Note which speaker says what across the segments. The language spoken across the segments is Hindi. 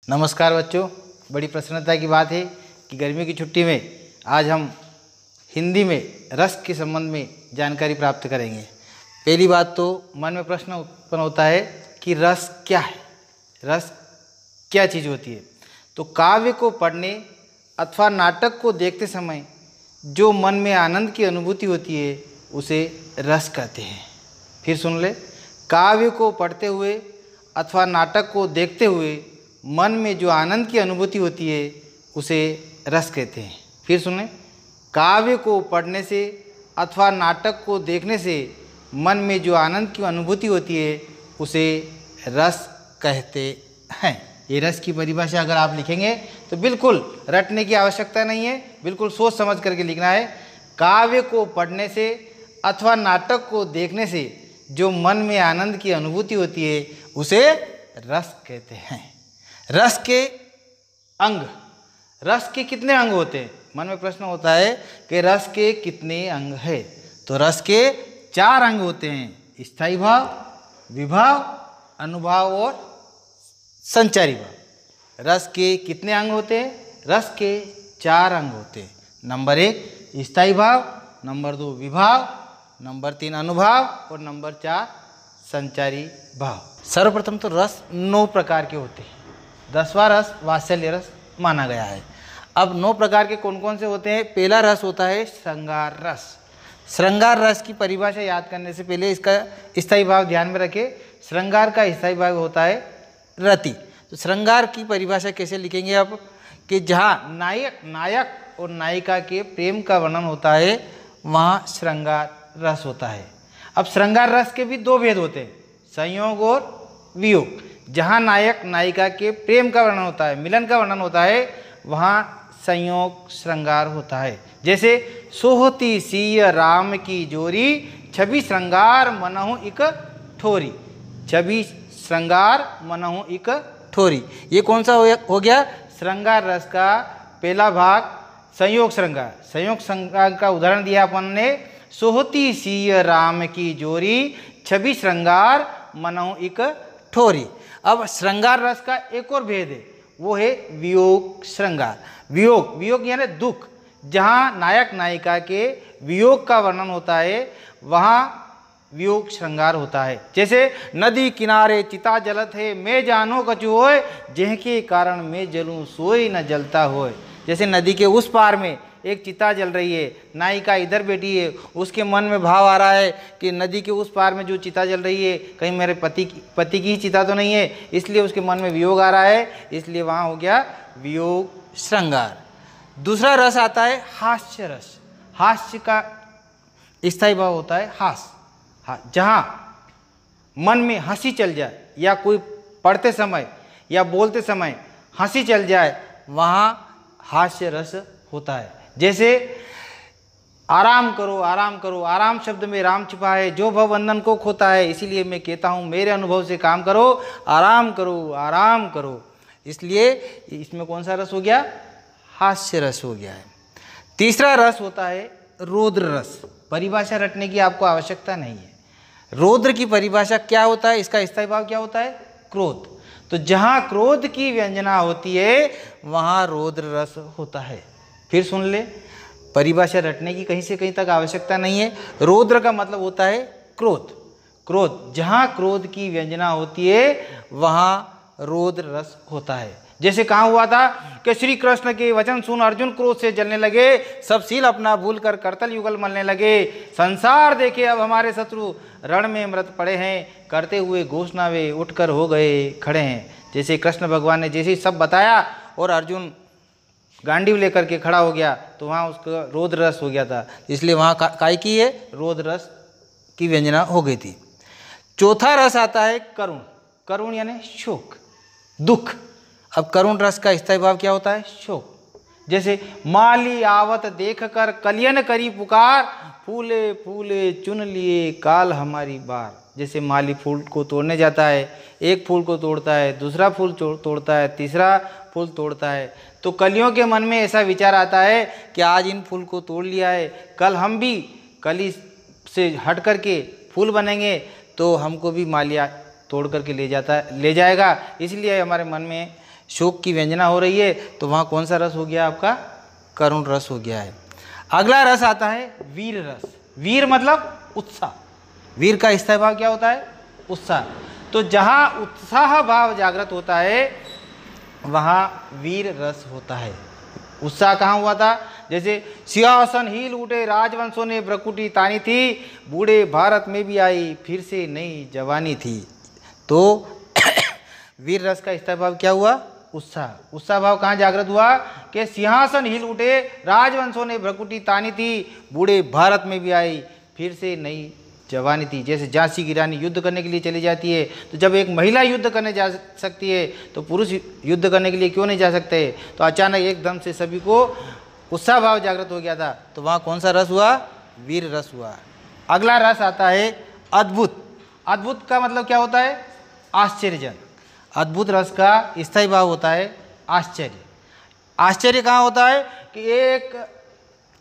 Speaker 1: नमस्कार बच्चों, बड़ी प्रसन्नता की बात है कि गर्मी की छुट्टी में आज हम हिंदी में रस के संबंध में जानकारी प्राप्त करेंगे। पहली बात तो मन में प्रश्न उत्पन्न होता है कि रस क्या है, रस क्या चीज़ होती है। तो काव्य को पढ़ने अथवा नाटक को देखते समय जो मन में आनंद की अनुभूति होती है उसे रस कहते हैं। फिर सुन ले, काव्य को पढ़ते हुए अथवा नाटक को देखते हुए मन में जो आनंद की अनुभूति होती है उसे रस कहते हैं। फिर सुने, काव्य को पढ़ने से अथवा नाटक को देखने से मन में जो आनंद की अनुभूति होती है उसे रस कहते हैं। ये रस की परिभाषा अगर आप लिखेंगे तो बिल्कुल रटने की आवश्यकता नहीं है, बिल्कुल सोच समझ करके लिखना है। काव्य को पढ़ने से अथवा नाटक को देखने से जो मन में आनंद की अनुभूति होती है उसे रस कहते हैं। रस के अंग, रस के कितने अंग होते हैं? मन में प्रश्न होता है कि रस के कितने अंग है। तो रस के 4 अंग होते हैं: स्थायी भाव, विभाव, अनुभाव और संचारी भाव। रस के कितने अंग होते हैं? रस के 4 अंग होते हैं। नंबर 1 स्थायी भाव, नंबर 2 विभाव, नंबर 3 अनुभाव और नंबर 4 संचारी भाव। सर्वप्रथम तो रस 9 प्रकार के होते हैं। 10वां रस वात्सल्य रस माना गया है। अब 9 प्रकार के कौन कौन से होते हैं? पहला रस होता है श्रृंगार रस। श्रृंगार रस की परिभाषा याद करने से पहले इसका स्थायी भाव ध्यान में रखें। श्रृंगार का स्थायी भाव होता है रति। तो श्रृंगार की परिभाषा कैसे लिखेंगे आप? कि जहाँ नायक और नायिका के प्रेम का वर्णन होता है वहाँ श्रृंगार रस होता है। अब श्रृंगार रस के भी 2 भेद होते हैं, संयोग और वियोग। जहाँ नायक नायिका के प्रेम का वर्णन होता है, मिलन का वर्णन होता है, वहाँ संयोग श्रृंगार होता है। जैसे सोहती सिय राम की जोरी, छवि श्रृंगार मनहु इक ठोरी। छवि श्रृंगार मनहु इक ठोरी, ये कौन सा हो गया? श्रृंगार रस का पहला भाग संयोग श्रृंगार। संयोग श्रृंगार का उदाहरण दिया अपन ने, सोहती सिय राम की जोरी, छवि श्रृंगार मनहु इक ठोरी। अब श्रृंगार रस का एक और भेद है, वो है वियोग श्रृंगार। वियोग यानी दुख। जहाँ नायक नायिका के वियोग का वर्णन होता है वहाँ वियोग श्रृंगार होता है। जैसे नदी किनारे चिता जलत है, मैं जानो कछु होय, जिनके कारण मैं जलूं सोई न जलता होय। जैसे नदी के उस पार में एक चिता जल रही है, नायिका इधर बैठी है, उसके मन में भाव आ रहा है कि नदी के उस पार में जो चिता जल रही है कहीं मेरे पति की ही चिता तो नहीं है, इसलिए उसके मन में वियोग आ रहा है, इसलिए वहाँ हो गया वियोग श्रृंगार। दूसरा रस आता है हास्य रस। हास्य का स्थायी भाव होता है हास्य। जहाँ मन में हंसी चल जाए या कोई पढ़ते समय या बोलते समय हंसी चल जाए वहाँ हास्य रस होता है। जैसे आराम करो आराम करो, आराम शब्द में राम छिपा है, जो भव बंधन को खोता है, इसीलिए मैं कहता हूँ मेरे अनुभव से काम करो, आराम करो आराम करो। इसलिए इसमें कौन सा रस हो गया? हास्य रस हो गया है। तीसरा रस होता है रौद्र रस। परिभाषा रटने की आपको आवश्यकता नहीं है। रौद्र की परिभाषा क्या होता है? इसका स्थायी भाव क्या होता है? क्रोध। तो जहाँ क्रोध की व्यंजना होती है वहाँ रौद्र रस होता है। फिर सुन ले, परिभाषा रटने की कहीं से कहीं तक आवश्यकता नहीं है। रौद्र का मतलब होता है क्रोध। क्रोध, जहाँ क्रोध की व्यंजना होती है वहाँ रौद्र रस होता है। जैसे कहा हुआ था कि श्री कृष्ण के वचन सुन अर्जुन क्रोध से जलने लगे, सब शील अपना भूल कर करतल युगल मलने लगे, संसार देखे अब हमारे शत्रु, रण में मृत पड़े हैं, करते हुए घोषणा वे उठकर हो गए खड़े हैं। जैसे कृष्ण भगवान ने जैसे सब बताया और अर्जुन गांडीव लेकर के खड़ा हो गया तो वहाँ उसका रौद्र रस हो गया था, इसलिए वहाँ काय की है? रौद्र रस की व्यंजना हो गई थी। चौथा रस आता है करुण। करुण यानी शोक, दुख। अब करुण रस का स्थायी भाव क्या होता है? शोक। जैसे माली आवत देख कर कलियन करी पुकार, फूले फूले चुन लिए काल हमारी बार। जैसे माली फूल को तोड़ने जाता है, एक फूल को तोड़ता है, दूसरा फूल तोड़ता है, तीसरा फूल तोड़ता है, तो कलियों के मन में ऐसा विचार आता है कि आज इन फूल को तोड़ लिया है, कल हम भी कली से हट करके फूल बनेंगे तो हमको भी मालिया तोड़ करके ले जाएगा। इसलिए हमारे मन में शोक की व्यंजना हो रही है तो वहाँ कौन सा रस हो गया आपका? करुण रस हो गया है। अगला रस आता है वीर रस। वीर मतलब उत्साह। वीर का स्थायी भाव क्या होता है? उत्साह। तो जहाँ उत्साह भाव जागृत होता है वहाँ वीर रस होता है। उत्साह कहाँ हुआ था? जैसे सिंहासन हिल उठे राजवंशों ने भ्रकुटी तानी थी, बूढ़े भारत में भी आई फिर से नई जवानी थी। तो वीर रस का स्थायी भाव क्या हुआ? उत्साह। उत्साह भाव कहाँ जागृत हुआ? कि सिंहासन हिल उठे राजवंशों ने भ्रकुटी तानी थी, बूढ़े भारत में भी आई फिर से नई जवानी थी। जैसे झांसी की रानी युद्ध करने के लिए चली जाती है, तो जब एक महिला युद्ध करने जा सकती है तो पुरुष युद्ध करने के लिए क्यों नहीं जा सकते? तो अचानक एकदम से सभी को उत्साह भाव जागृत हो गया था, तो वहाँ कौन सा रस हुआ? वीर रस हुआ। अगला रस आता है अद्भुत। अद्भुत का मतलब क्या होता है? आश्चर्यजनक। अद्भुत रस का स्थायी भाव होता है आश्चर्य। आश्चर्य कहाँ होता है? कि एक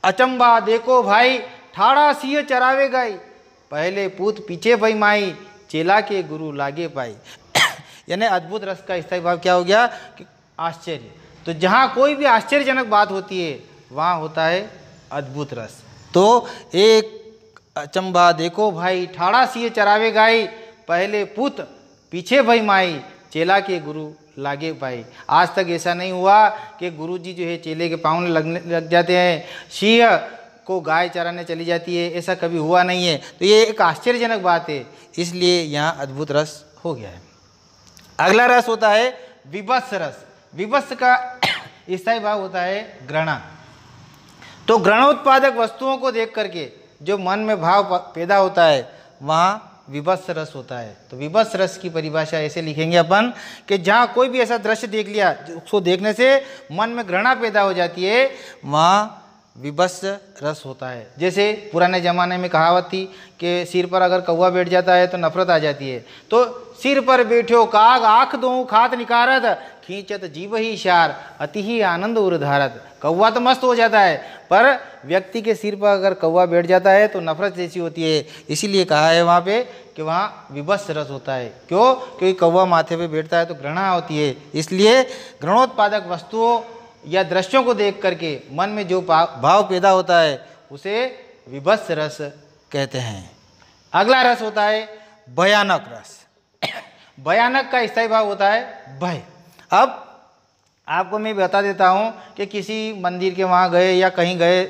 Speaker 1: अचंबा देखो भाई, ठाड़ा सिंह चरावे गई, पहले पूत पीछे भई माई, चेला के गुरु लागे पाई। यानी अद्भुत रस का स्थायी भाव क्या हो गया? कि आश्चर्य। तो जहाँ कोई भी आश्चर्यजनक बात होती है वहाँ होता है अद्भुत रस। तो एक अचंबा देखो भाई, ठाड़ा सिंह चरावे गाई, पहले पुत पीछे भई माई, चेला के गुरु लागे पाई। आज तक ऐसा नहीं हुआ कि गुरुजी जो है चेले के पाँव लग जाते हैं, सिंह को गाय चराने चली जाती है, ऐसा कभी हुआ नहीं है। तो ये एक आश्चर्यजनक बात है, इसलिए यहाँ अद्भुत रस हो गया है। अगला रस होता है विभत्स रस। विभत्स का स्थायी भाव होता है घृणा। तो घृणोत्पादक वस्तुओं को देख करके जो मन में भाव पैदा होता है वहाँ विभत्स रस होता है। तो विभत्स रस की परिभाषा ऐसे लिखेंगे अपन कि जहाँ कोई भी ऐसा दृश्य देख लिया उसको देखने से मन में घृणा पैदा हो जाती है, वहाँ विभत्स रस होता है। जैसे पुराने ज़माने में कहावत थी कि सिर पर अगर कौवा बैठ जाता है तो नफरत आ जाती है। तो सिर पर बैठो काग आँख दो खात निकारत, खींचत जीव ही शार, अति ही आनंद उर्धारत। कौवा तो मस्त हो जाता है, पर व्यक्ति के सिर पर अगर कौवा बैठ जाता है तो नफरत जैसी होती है। इसीलिए कहा है वहाँ पे कि वहाँ विभत्स रस होता है। क्यों? क्योंकि कौवा माथे पे बैठता है तो घृणा होती है। इसलिए घृणोत्पादक वस्तुओं या दृश्यों को देख करके मन में जो भाव पैदा होता है उसे विभत्स रस कहते हैं। अगला रस होता है भयानक रस। भयानक का स्थायी भाव होता है भय। अब आपको मैं बता देता हूँ कि किसी मंदिर के वहाँ गए या कहीं गए,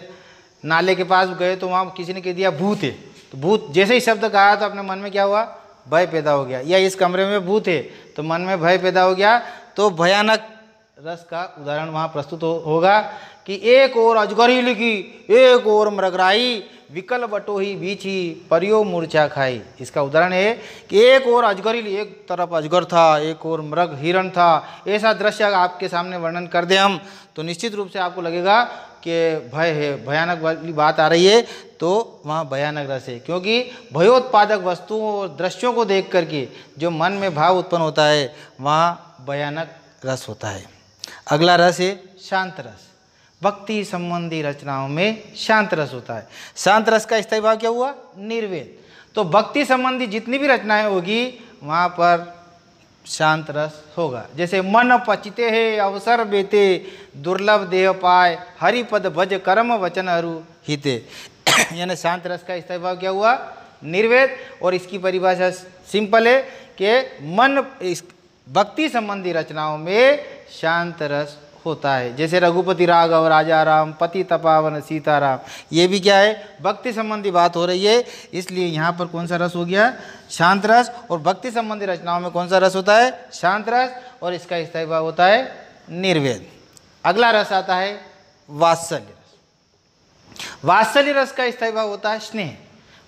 Speaker 1: नाले के पास गए, तो वहाँ किसी ने कह दिया भूत है। तो भूत जैसे ही शब्द कहा तो अपने मन में क्या हुआ? भय पैदा हो गया। या इस कमरे में भूत है तो मन में भय पैदा हो गया। तो भयानक रस का उदाहरण वहाँ प्रस्तुत होगा कि एक ओर अजगरी लिखी, एक ओर मृगराई, विकल बटोही बीछी, परियो मूर्छा खाई। इसका उदाहरण है कि एक ओर अजगरी, एक तरफ अजगर था, एक ओर मृग हिरण था। ऐसा दृश्य आपके सामने वर्णन कर दें हम तो निश्चित रूप से आपको लगेगा कि भय है, भयानक वाली बात आ रही है। तो वहाँ भयानक रस है, क्योंकि भयोत्पादक वस्तुओं और दृश्यों को देख करके जो मन में भाव उत्पन्न होता है वहाँ भयानक रस होता है। अगला रस है शांत रस। भक्ति संबंधी रचनाओं में शांत रस होता है। शांत रस का स्थायी भाव क्या हुआ? निर्वेद। तो भक्ति संबंधी जितनी भी रचनाएं होगी वहाँ पर शांत रस होगा। जैसे मन पचिते है अवसर बेते, दुर्लभ देह पाए, हरिपद भज कर्म वचन अरु हिते। यानी शांत रस का स्थायी भाव क्या हुआ? निर्वेद। और इसकी परिभाषा सिंपल है कि मन भक्ति संबंधी रचनाओं में शांत रस होता है। जैसे रघुपति राघव राजा राम, पति तपावन सीताराम, ये भी क्या है? भक्ति संबंधी बात हो रही है, इसलिए यहाँ पर कौन सा रस हो गया? शांत रस। और भक्ति संबंधी रचनाओं में कौन सा रस होता है? शांत रस। और इसका स्थायी भाव होता है निर्वेद। अगला रस आता है वात्सल्य रस। वात्सल्य रस का स्थायी भाव होता है स्नेह।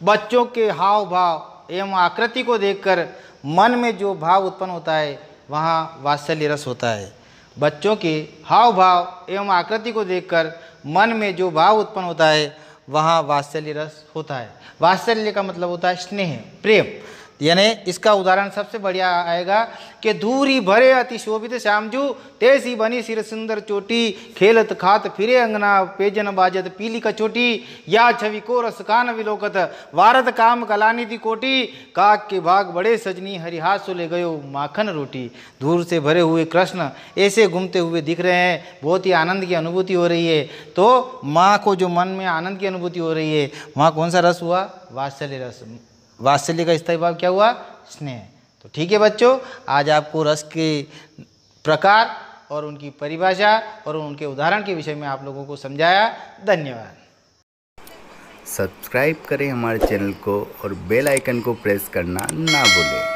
Speaker 1: बच्चों के हाव भाव एवं आकृति को देखकर मन में जो भाव उत्पन्न होता है वहाँ वात्सल्य रस होता है। बच्चों के हाव भाव एवं आकृति को देखकर मन में जो भाव उत्पन्न होता है वहाँ वात्सल्य रस होता है। वात्सल्य का मतलब होता है स्नेह, प्रेम। यानी इसका उदाहरण सबसे बढ़िया आएगा कि दूरी भरे अति शोभित श्यामजू तेसी बनी सिर सुंदर चोटी खेलत खात फिरे अंगना पेजन बाजत पीली कचोटी या छवि को रस कान विलोकत वारत काम कलानी थी कोटी काक के भाग बड़े सजनी हरिहास सो ले गयो माखन रोटी। दूर से भरे हुए कृष्ण ऐसे घूमते हुए दिख रहे हैं, बहुत ही आनंद की अनुभूति हो रही है। तो माँ को जो मन में आनंद की अनुभूति हो रही है, वहाँ कौन सा रस हुआ? वात्सल्य रस। वात्सल्य का स्थायी भाव क्या हुआ? स्नेह। तो ठीक है बच्चों, आज आपको रस के प्रकार और उनकी परिभाषा और उनके उदाहरण के विषय में आप लोगों को समझाया। धन्यवाद।
Speaker 2: सब्सक्राइब करें हमारे चैनल को और बेल आइकन को प्रेस करना ना भूलें।